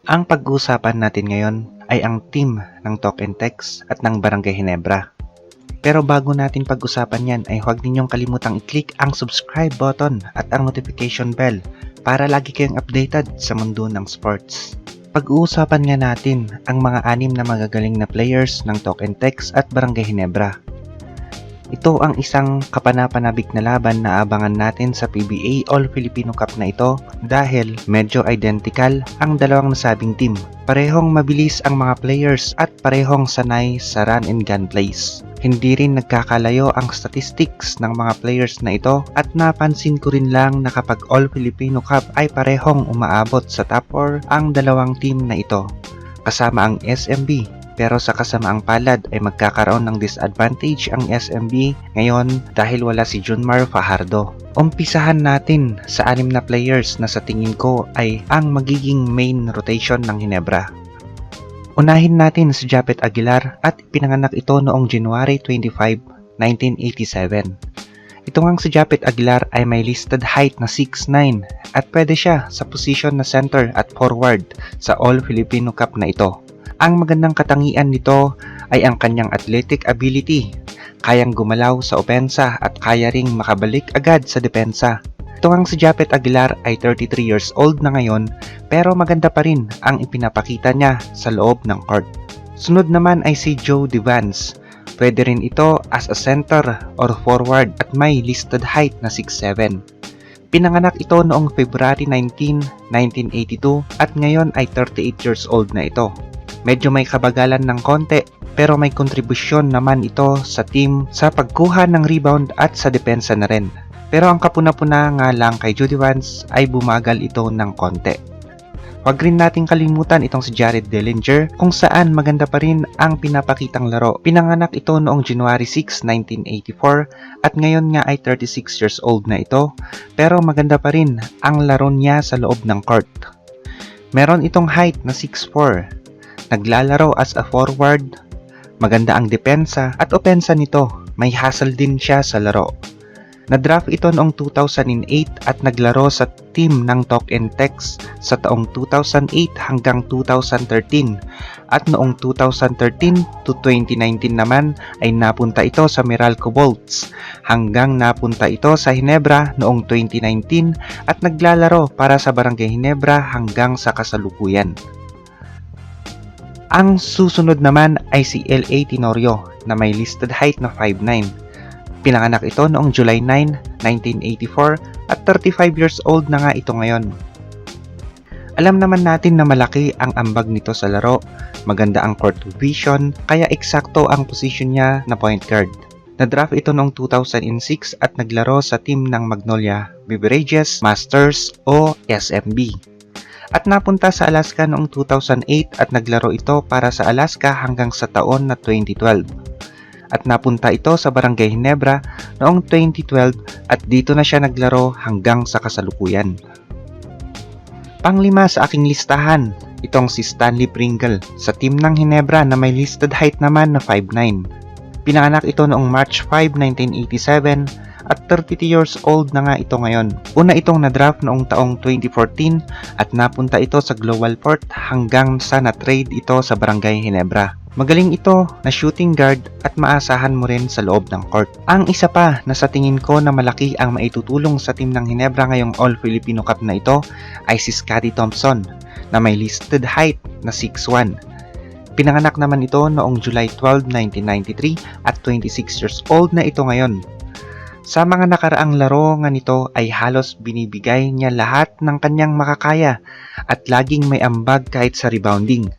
Ang pag-uusapan natin ngayon ay ang team ng Talk and Text at ng Barangay Ginebra. Pero bago natin pag-usapan yan ay huwag ninyong kalimutang i-click ang subscribe button at ang notification bell para lagi kayong updated sa mundo ng sports. Pag-uusapan nga natin ang mga 6 na magagaling na players ng Talk and Text at Barangay Ginebra. Ito ang isang kapanapanabik na laban na abangan natin sa PBA All-Filipino Cup na ito dahil medyo identical ang dalawang nasabing team. Parehong mabilis ang mga players at parehong sanay sa run and gun plays. Hindi rin nagkakalayo ang statistics ng mga players na ito at napansin ko rin lang na kapag All-Filipino Cup ay parehong umaabot sa top 4 ang dalawang team na ito kasama ang SMB. Pero sa kasamaang palad ay magkakaroon ng disadvantage ang SMB ngayon dahil wala si Junmar Fajardo. Umpisahan natin sa 6 na players na sa tingin ko ay ang magiging main rotation ng Ginebra. Unahin natin si Japet Aguilar at pinanganak ito noong January 25, 1987. Ito ngang si Japet Aguilar ay may listed height na 6'9" at pwede siya sa position na center at forward sa All-Filipino Cup na ito. Ang magandang katangian nito ay ang kanyang athletic ability. Kayang gumalaw sa opensa at kaya ring makabalik agad sa depensa. Ito ang si Japet Aguilar ay 33 years old na ngayon pero maganda pa rin ang ipinapakita niya sa loob ng court. Sunod naman ay si Joe Devans. Pwede rin ito as a center or forward at may listed height na 6'7". Pinanganak ito noong February 19, 1982 at ngayon ay 38 years old na ito. Medyo may kabagalan ng konti pero may kontribusyon naman ito sa team sa pagkuha ng rebound at sa depensa na rin. Pero ang kapuna-puna nga lang kay Judy Vance ay bumagal ito ng konti. Huwag rin nating kalimutan itong si Jared Dellinger kung saan maganda pa rin ang pinapakitang laro. Pinanganak ito noong January 6, 1984 at ngayon nga ay 36 years old na ito pero maganda pa rin ang laro niya sa loob ng court. Meron itong height na 6'4". Naglalaro as a forward, maganda ang depensa at opensa nito, may hustle din siya sa laro. Na-draft ito noong 2008 at naglaro sa team ng Talk and Text sa taong 2008 hanggang 2013 at noong 2013 to 2019 naman ay napunta ito sa Meralco Bolts hanggang napunta ito sa Ginebra noong 2019 at naglalaro para sa Barangay Ginebra hanggang sa kasalukuyan. Ang susunod naman ay si L.A. Tenorio na may listed height na 5'9". Pinanganak ito noong July 9, 1984 at 35 years old na nga ito ngayon. Alam naman natin na malaki ang ambag nito sa laro, maganda ang court vision, kaya eksakto ang position niya na point guard. Na-draft ito noong 2006 at naglaro sa team ng Magnolia Beverages Masters o SMB. At napunta sa Alaska noong 2008 at naglaro ito para sa Alaska hanggang sa taon na 2012. At napunta ito sa Barangay Ginebra noong 2012 at dito na siya naglaro hanggang sa kasalukuyan. Panglima sa aking listahan, itong si Stanley Pringle sa team ng Ginebra na may listed height naman na 5'9". Pinanganak ito noong March 5, 1987 at 32 years old na nga ito ngayon. Una itong na-draft noong taong 2014 at napunta ito sa Global Port hanggang sa na-trade ito sa Barangay Ginebra. Magaling ito na shooting guard at maasahan mo rin sa loob ng court. Ang isa pa na sa tingin ko na malaki ang maitutulong sa team ng Ginebra ngayong All-Filipino Cup na ito ay si Scotty Thompson na may listed height na 6'1". Pinanganak naman ito noong July 12, 1993 at 26 years old na ito ngayon. Sa mga nakaraang laro nga nito ay halos binibigay niya lahat ng kanyang makakaya at laging may ambag kahit sa rebounding.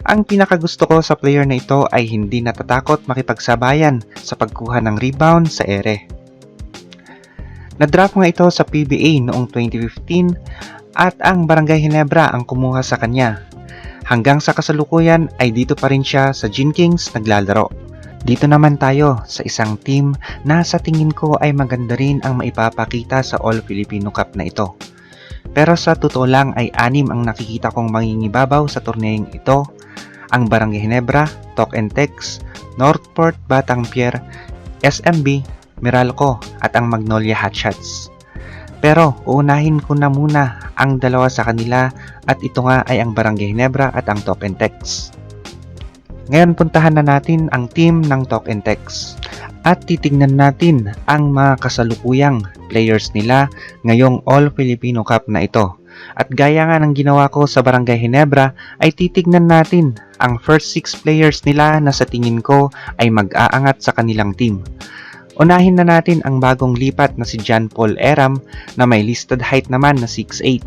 Ang pinakagusto ko sa player na ito ay hindi natatakot makipagsabayan sa pagkuha ng rebound sa ere. Na-draft nga ito sa PBA noong 2015 at ang Barangay Ginebra ang kumuha sa kanya. Hanggang sa kasalukuyan ay dito pa rin siya sa Gin Kings naglalaro. Dito naman tayo sa isang team na sa tingin ko ay maganda rin ang maipapakita sa All-Filipino Cup na ito. Pero sa totoo lang ay 6 ang nakikita kong mangingibabaw sa turneyong ito. Ang Barangay Ginebra, Talk and Text, Northport Batang Pier, SMB, Meralco at ang Magnolia Hotshots. Pero uunahin ko na muna ang dalawa sa kanila at ito nga ay ang Barangay Ginebra at ang Talk and Text. Ngayon puntahan na natin ang team ng Talk and Text at titignan natin ang mga kasalukuyang players nila ngayong All Filipino Cup na ito. At gaya nga ng ginawa ko sa Barangay Ginebra ay titignan natin ang first 6 players nila na sa tingin ko ay mag-aangat sa kanilang team. Unahin na natin ang bagong lipat na si John Paul Eram na may listed height naman na 6'8".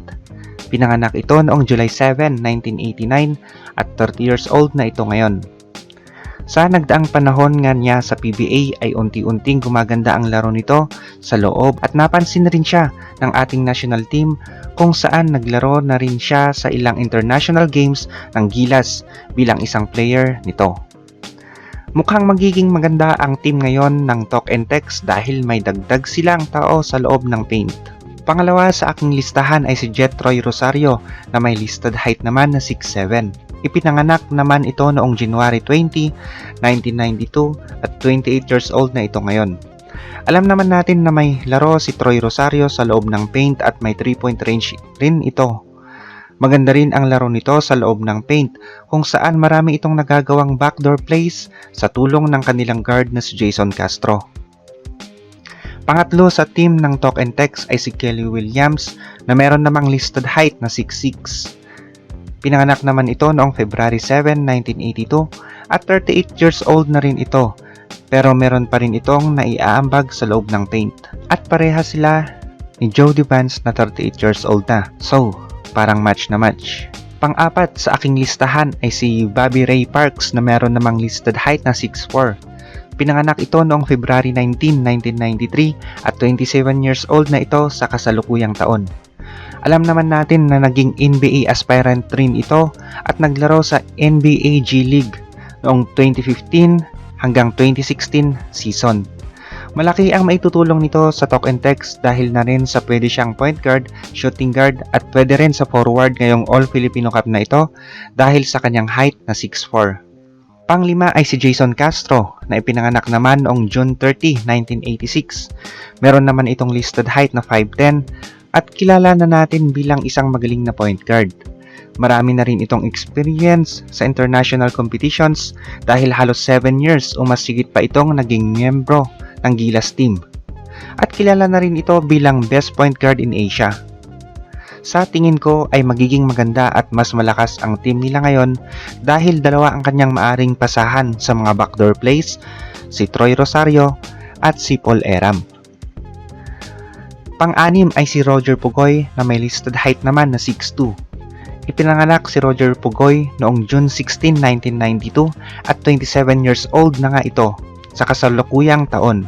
Pinanganak ito noong July 7, 1989 at 30 years old na ito ngayon. Sa nagdaang panahon nga niya sa PBA ay unti-unting gumaganda ang laro nito sa loob at napansin rin siya ng ating national team kung saan naglaro na rin siya sa ilang international games ng Gilas bilang isang player nito. Mukhang magiging maganda ang team ngayon ng Talk and Text dahil may dagdag silang tao sa loob ng paint. Pangalawa sa aking listahan ay si Jet Troy Rosario na may listed height naman na 6'7". Ipinanganak naman ito noong January 20, 1992 at 28 years old na ito ngayon. Alam naman natin na may laro si Troy Rosario sa loob ng paint at may 3-point range rin ito. Maganda rin ang laro nito sa loob ng paint kung saan marami itong nagagawang backdoor plays sa tulong ng kanilang guard na si Jason Castro. Pangatlo sa team ng Talk and Text ay si Kelly Williams na meron namang listed height na 6'6". Pinanganak naman ito noong February 7, 1982 at 38 years old na rin ito pero meron pa rin itong naiaambag sa loob ng paint. At pareha sila ni Jody Vance na 38 years old na. So, parang match na match. Pang-apat sa aking listahan ay si Bobby Ray Parks na meron namang listed height na 6'4". Pinanganak ito noong February 19, 1993 at 27 years old na ito sa kasalukuyang taon. Alam naman natin na naging NBA aspirant rin ito at naglaro sa NBA G League noong 2015 hanggang 2016 season. Malaki ang maitutulong nito sa Talk and Text dahil na rin sa pwede siyang point guard, shooting guard at pwede rin sa forward ngayong All Filipino Cup na ito dahil sa kanyang height na 6'4". Panglima ay si Jason Castro na ipinanganak naman noong June 30, 1986. Meron naman itong listed height na 5'10" at kilala na natin bilang isang magaling na point guard. Marami na rin itong experience sa international competitions dahil halos 7 years o mas higit pa itong naging miyembro ng Gilas team. At kilala na rin ito bilang best point guard in Asia. Sa tingin ko ay magiging maganda at mas malakas ang team nila ngayon dahil dalawa ang kanyang maaring pasahan sa mga backdoor plays, si Troy Rosario at si Paul Eram. Pang-anim ay si Roger Pugoy na may listed height naman na 6'2". Ipinanganak si Roger Pugoy noong June 16, 1992 at 27 years old na nga ito sa kasalukuyang taon.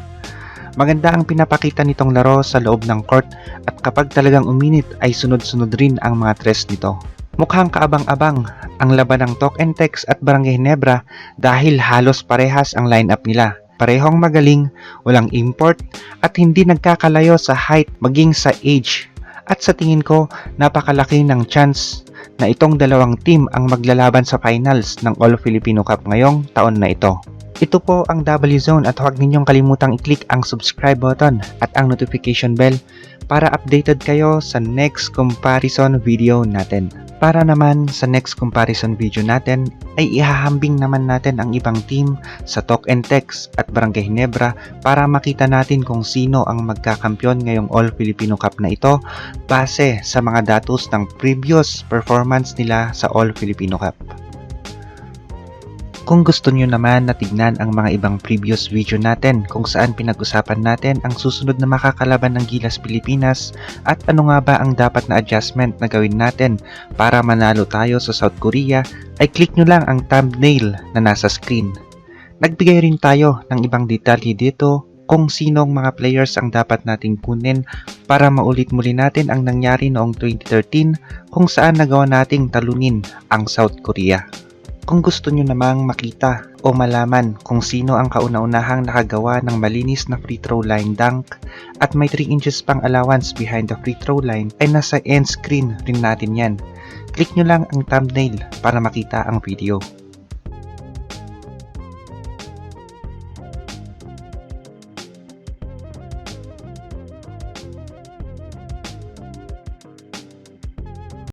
Maganda ang pinapakita nitong laro sa loob ng court at kapag talagang uminit ay sunod-sunod rin ang mga tres nito. Mukhang kaabang-abang ang laban ng Talk and Text at Barangay Ginebra dahil halos parehas ang lineup nila. Parehong magaling, walang import at hindi nagkakalayo sa height maging sa age. At sa tingin ko, napakalaki ng chance na itong dalawang team ang maglalaban sa finals ng All Filipino Cup ngayong taon na ito. Ito po ang W Zone at huwag ninyong kalimutang i-click ang subscribe button at ang notification bell para updated kayo sa next comparison video natin. Para naman sa next comparison video natin ay ihahambing naman natin ang ibang team sa Talk and Text at Barangay Ginebra para makita natin kung sino ang magkakampyon ngayong All Filipino Cup na ito base sa mga datos ng previous performance nila sa All Filipino Cup. Kung gusto nyo naman na tignan ang mga ibang previous video natin kung saan pinag-usapan natin ang susunod na makakalaban ng Gilas Pilipinas at ano nga ba ang dapat na adjustment na gawin natin para manalo tayo sa South Korea, ay click nyo lang ang thumbnail na nasa screen. Nagbigay rin tayo ng ibang detalye dito kung sinong mga players ang dapat nating kunin para maulit muli natin ang nangyari noong 2013 kung saan nagawa nating talunin ang South Korea. Kung gusto nyo namang makita o malaman kung sino ang kauna-unahang nakagawa ng malinis na free throw line dunk at may 3 inches pang allowance behind the free throw line, ay nasa end screen rin natin yan. Click nyo lang ang thumbnail para makita ang video.